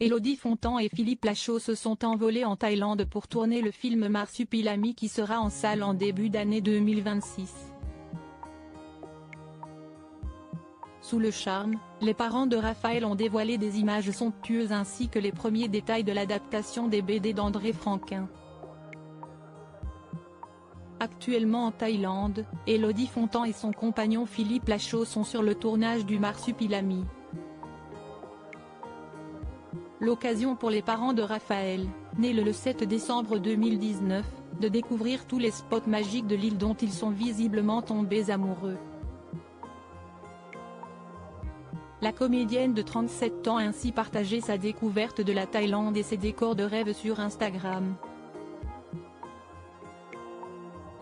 Élodie Fontan et Philippe Lachaud se sont envolés en Thaïlande pour tourner le film Marsupilami qui sera en salle en début d'année 2026. Sous le charme, les parents de Raphaël ont dévoilé des images somptueuses ainsi que les premiers détails de l'adaptation des BD d'André Franquin. Actuellement en Thaïlande, Élodie Fontan et son compagnon Philippe Lachaud sont sur le tournage du Marsupilami. L'occasion pour les parents de Raphaël, né le 7 décembre 2019, de découvrir tous les spots magiques de l'île dont ils sont visiblement tombés amoureux. La comédienne de 37 ans a ainsi partagé sa découverte de la Thaïlande et ses décors de rêve sur Instagram.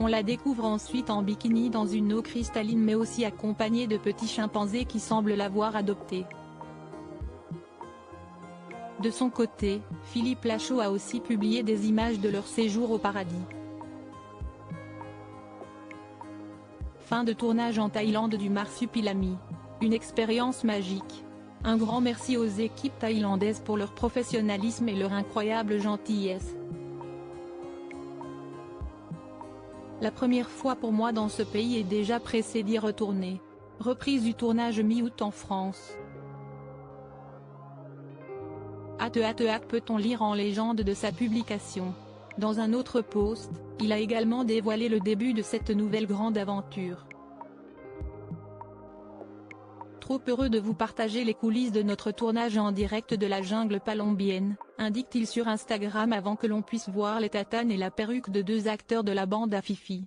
On la découvre ensuite en bikini dans une eau cristalline mais aussi accompagnée de petits chimpanzés qui semblent l'avoir adoptée. De son côté, Philippe Lachaud a aussi publié des images de leur séjour au paradis. Fin de tournage en Thaïlande du Marsupilami. Une expérience magique. Un grand merci aux équipes thaïlandaises pour leur professionnalisme et leur incroyable gentillesse. La première fois pour moi dans ce pays est déjà pressée d'y retourner. Reprise du tournage mi-août en France. Hâte peut-on lire en légende de sa publication. Dans un autre post, il a également dévoilé le début de cette nouvelle grande aventure. Trop heureux de vous partager les coulisses de notre tournage en direct de la jungle palombienne, indique-t-il sur Instagram avant que l'on puisse voir les tatanes et la perruque de deux acteurs de la bande à Fifi.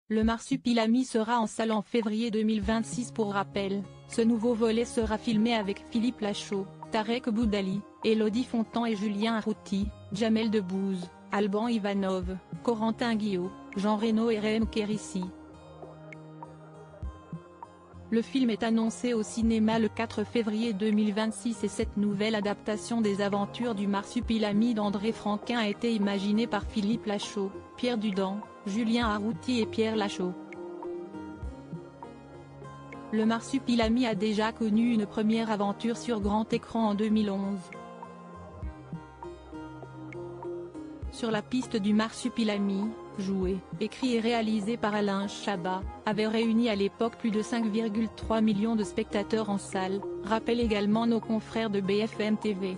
Le Marsupilami sera en salle en février 2026 pour rappel, ce nouveau volet sera filmé avec Philippe Lachaud, Tarek Boudali, Élodie Fontan et Julien Arrouti, Jamel Debbouze, Alban Ivanov, Corentin Guillot, Jean Reno et Réem Kérissi. Le film est annoncé au cinéma le 4 février 2026 et cette nouvelle adaptation des aventures du Marsupilami d'André Franquin a été imaginée par Philippe Lachaud, Pierre Dudant, Julien Arrouti et Pierre Lachaud. Le Marsupilami a déjà connu une première aventure sur grand écran en 2011. Sur la piste du Marsupilami, joué, écrit et réalisé par Alain Chabat, avait réuni à l'époque plus de 5,3 millions de spectateurs en salle, rappellent également nos confrères de BFM TV.